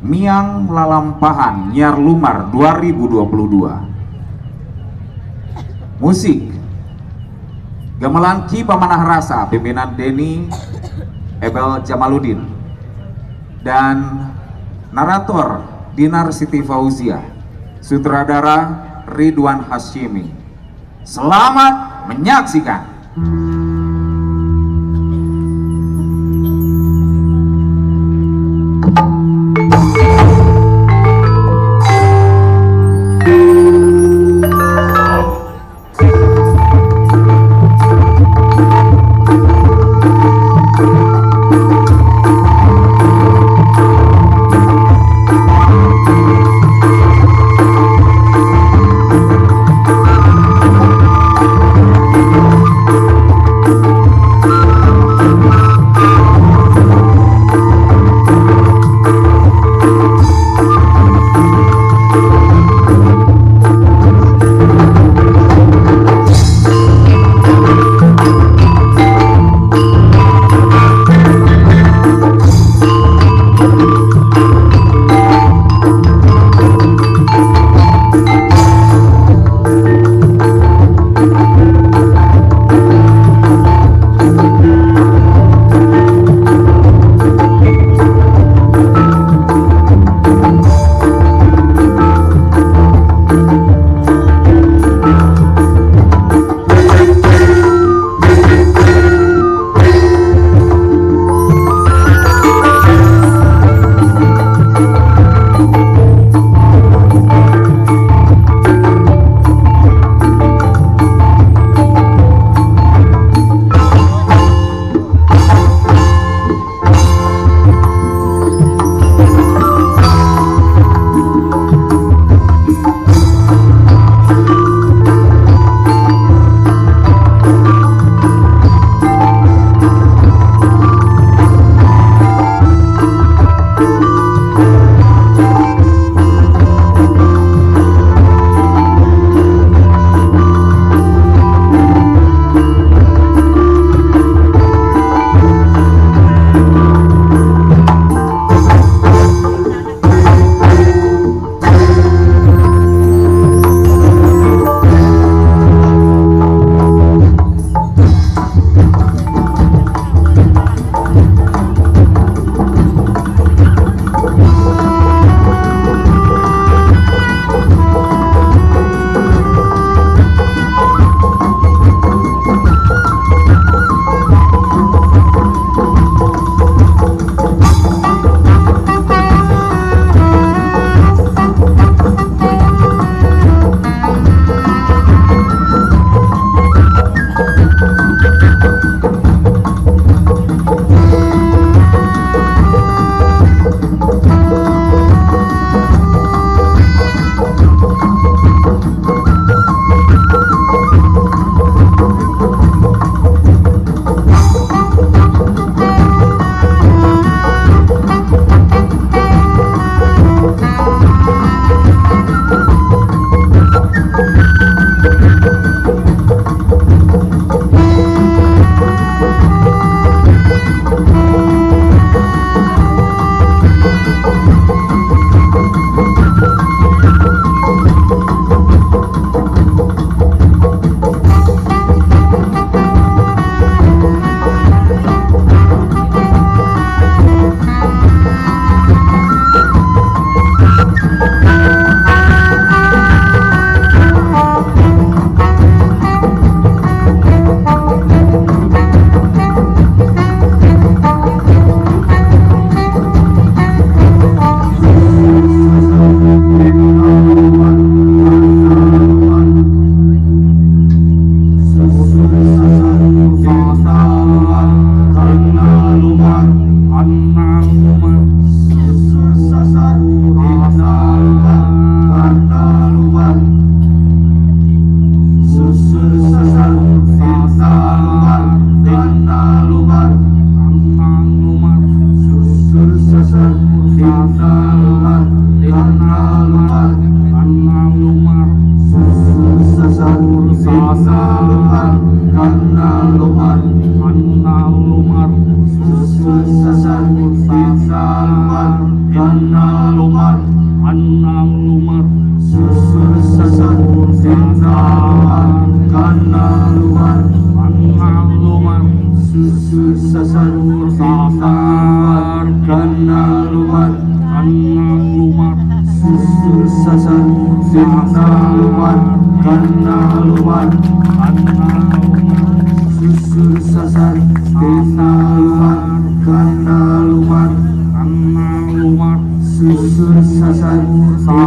Miang Lalampahan Nyar Lumar 2022. Musik Gamelan Ki Pamanah Rasa pimpinan Denny Ebel Jamaludin dan narator Dinar Siti Fauzia, sutradara Ridwan Hasyimi. Selamat menyaksikan. kana lumar anang lumar susur sasar tina lumar kana lumar anang lumar susur sasar sasar kana lumar anang lumar susur sasar tina lumar kana lumar anang lumar susur sasar tina lumar kana lumar anang lumar susur sasar tina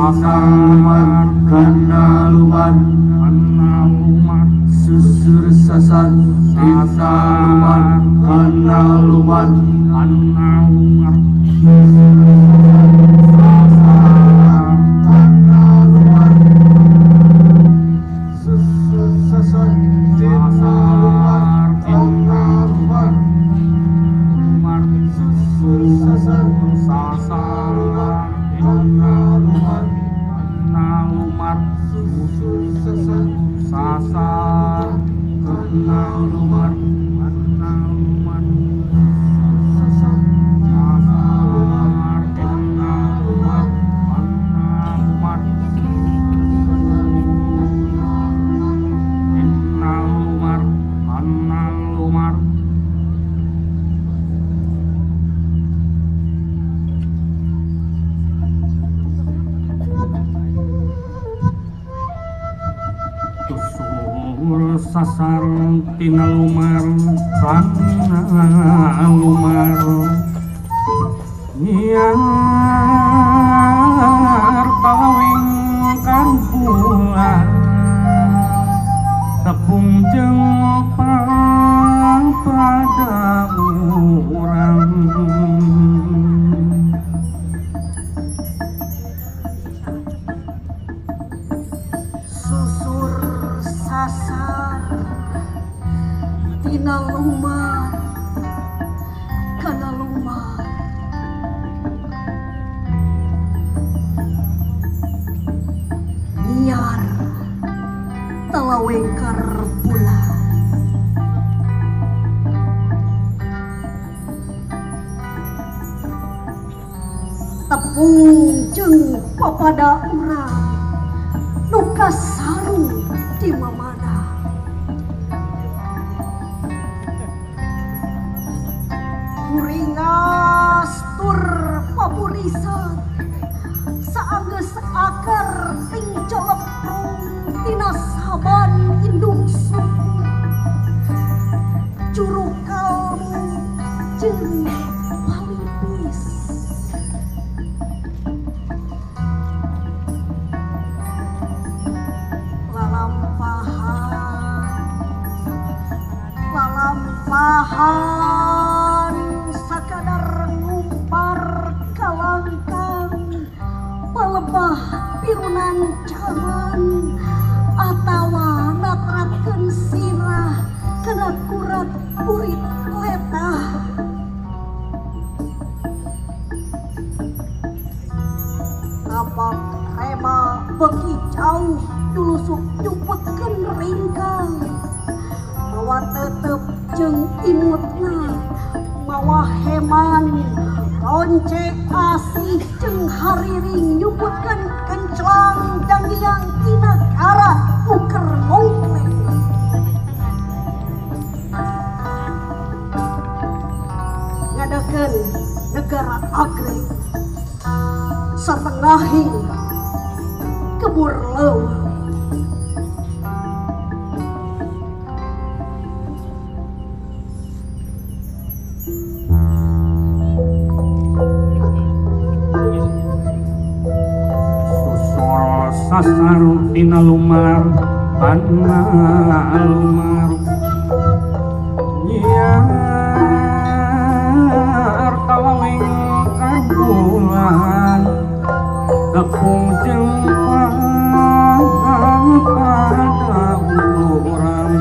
lumar kana lumar anang lumar susur sasar tina lumar kana lumar anang lumar sasar tina lumar kana lumar nyar talawing karbulan tepung jempang pada urang susur sasar tina lumar kana lumar nyar talaweng karbulan tepung jeung papada urang nuka sarung di mamana kuringas tur papurisan saanggeus akar ting celeprung tina saban indung suku curug kalbu jeung palipis lalampahan sakadar ngumpar kalangkang palebah pirunan caman atawa natratkeun sirah kana kurat urit letah tapak rema beki jauh nulusuk nyuputkeun ringkang mawa tetep jeung imutna mawa heman ronce asih jeung hariring nyuputkeun kenclang dangiang tina kara uker mongkleng ngadakeun negara agreg satengahing kebur leuweung sasar tina lumar kana lumar nyar talawing karbulan tepung jempang pada urang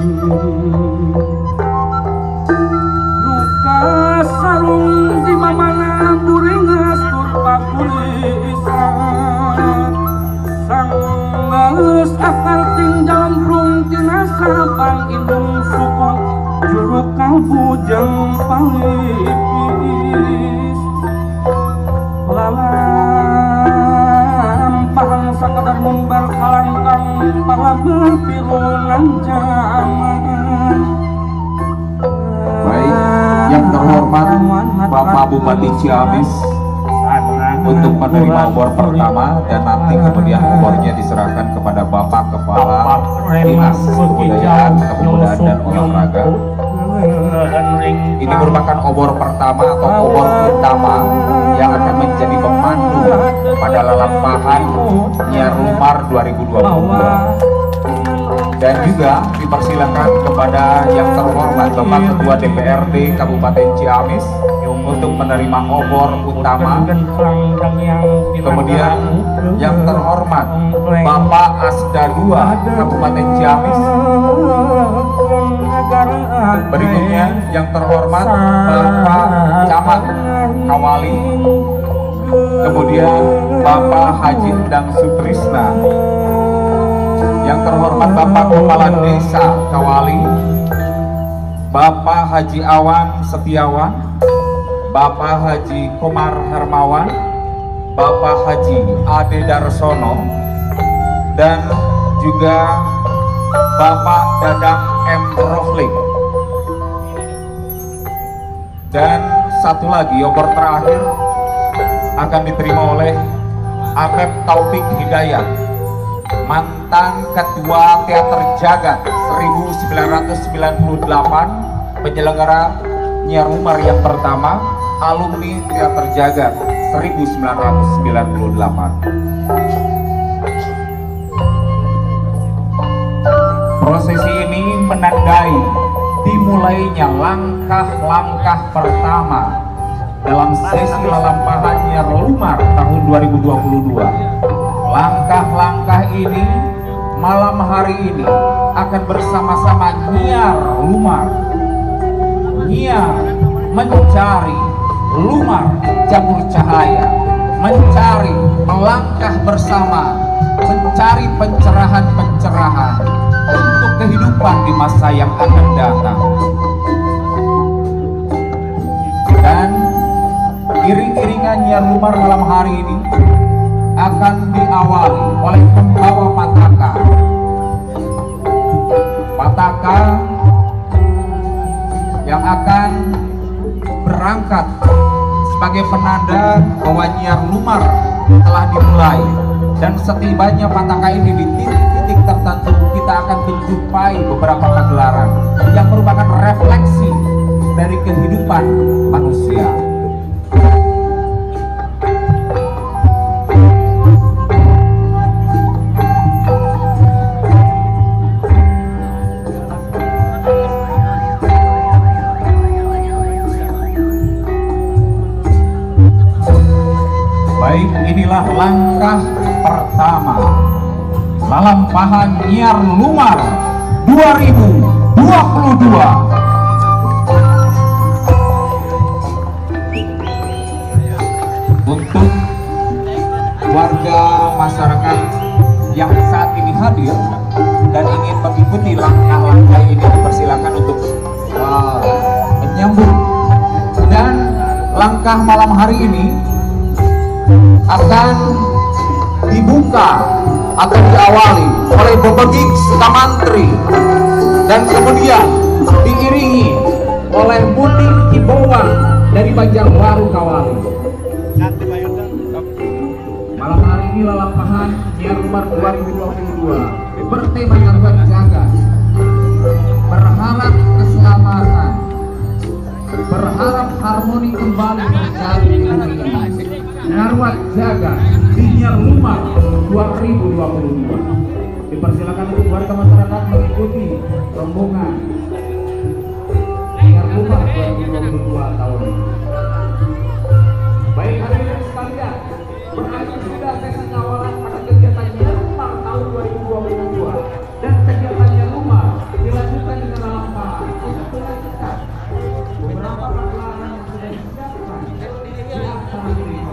nuka sarung di mamana buringas tur papurisan sanggeus akal ting jambrung tina sabang indung suku curug kalbu jeung palipis lala para berpirungan zaman. Baik, yang terhormat Bapak Bupati Ciamis untuk menerima obor pertama, dan nanti kemudian obornya diserahkan kepada Bapak Kepala Dinas Kebudayaan dan Olahraga. Ini merupakan obor pertama atau obor utama yang akan menjadi pemandu pada lalampahan Nyiar Lumar 2022. Dan juga dipersilakan kepada yang terhormat Bapak Ketua DPRD Kabupaten Ciamis untuk menerima obor utama. Kemudian yang terhormat Bapak Asda II Kabupaten Ciamis. Berikutnya yang terhormat Bapak Camat Kawali. Kemudian Bapak Haji Endang Sutrisna. Yang terhormat Bapak Kepala Desa Kawali, Bapak Haji Awan Setiawan, Bapak Haji Komar Hermawan, Bapak Haji Ade Darsono, dan juga Bapak Dadang M. Rohlik. Dan satu lagi obor terakhir akan diterima oleh Apep Taufik Hidayat, mantan Ketua Teater Jagat 1998, penyelenggara Nyiar Lumar yang pertama, alumni Teater Jagat 1998. Prosesi ini menandai dimulainya langkah-langkah pertama dalam sesi lalampahan Nyiar Lumar tahun 2022. Langkah-langkah ini malam hari ini akan bersama-sama Nyiar Lumar. Nyiar mencari Lumar Jamur Cahaya, mencari, melangkah bersama, mencari pencerahan-pencerahan untuk kehidupan di masa yang akan datang. Dan iring-iringan Nyiar Lumar malam hari ini akan diawali oleh pembawa Pataka. Pataka yang akan berangkat sebagai penanda bahwa Nyiar Lumar telah dimulai, dan setibanya Pataka ini di titik-titik tertentu kita akan menjumpai beberapa pagelaran yang merupakan refleksi dari kehidupan manusia. Baik, inilah langkah pertama lalampahan Nyiar Lumar 2022. Untuk warga masyarakat yang saat ini hadir dan ingin mengikuti langkah-langkah ini, dipersilakan untuk menyambut. Dan langkah malam hari ini akan dibuka atau diawali oleh bebegik Sukamantri, dan kemudian diiringi oleh Muning Kibowang dari Banjarbaru Kawali. Malam hari ini lalampahan Nyiar Lumar 2022 bertema Nyaruat Jagat, berharap keselamatan, berharap harmoni kembali terjadi di bumi ini. Nyaruat Jagat di Nyiar Lumar 2022. Dipersilakan untuk warga masyarakat mengikuti rombongan Nyiar Lumar 2022 tahun ini. Baik hadirin sekalian, berakhir sudah sesi kawalan pada kegiatan Nyiar Lumar tahun 2022, dan kegiatan Nyiar Lumar dilanjutkan dengan lalampahan untuk melanjutkan beberapa pagelaran yang sudah disiapkan di atas ini.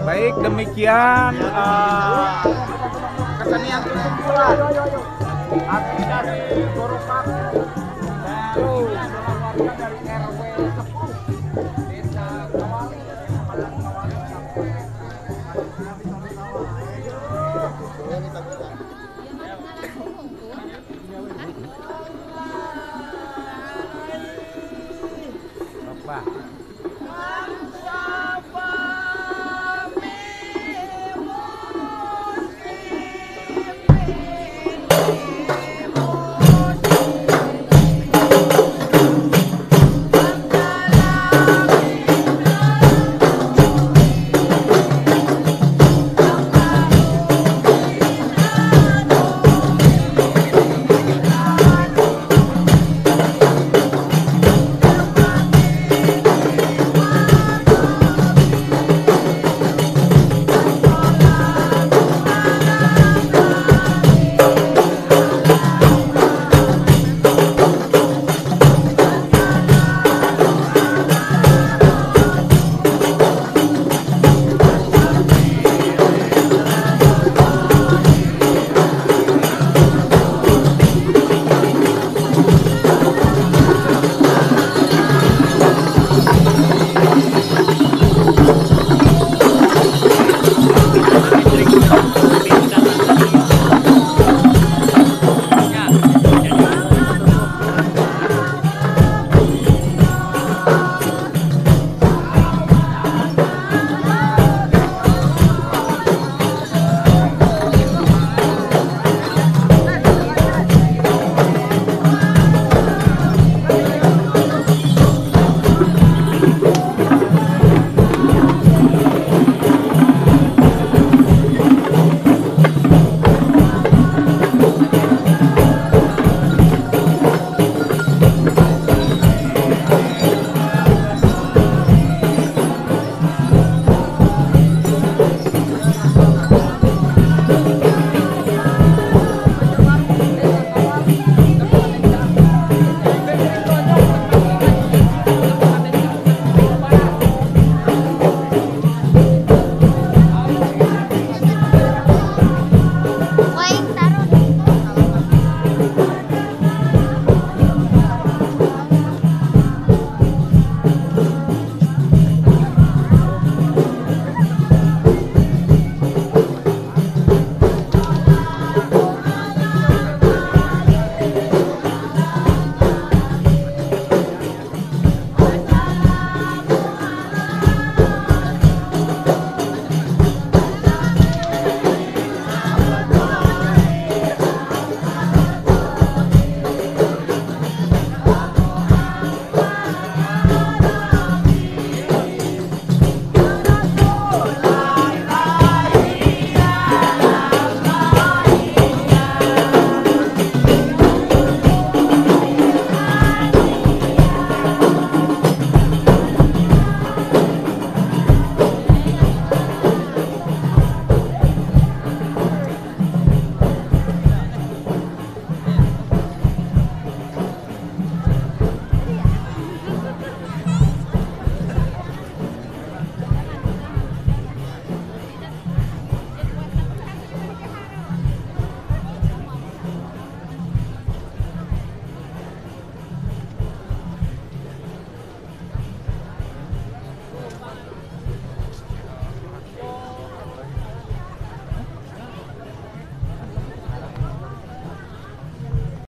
Baik, demikian kesenian kumpulan aksi dari Goropak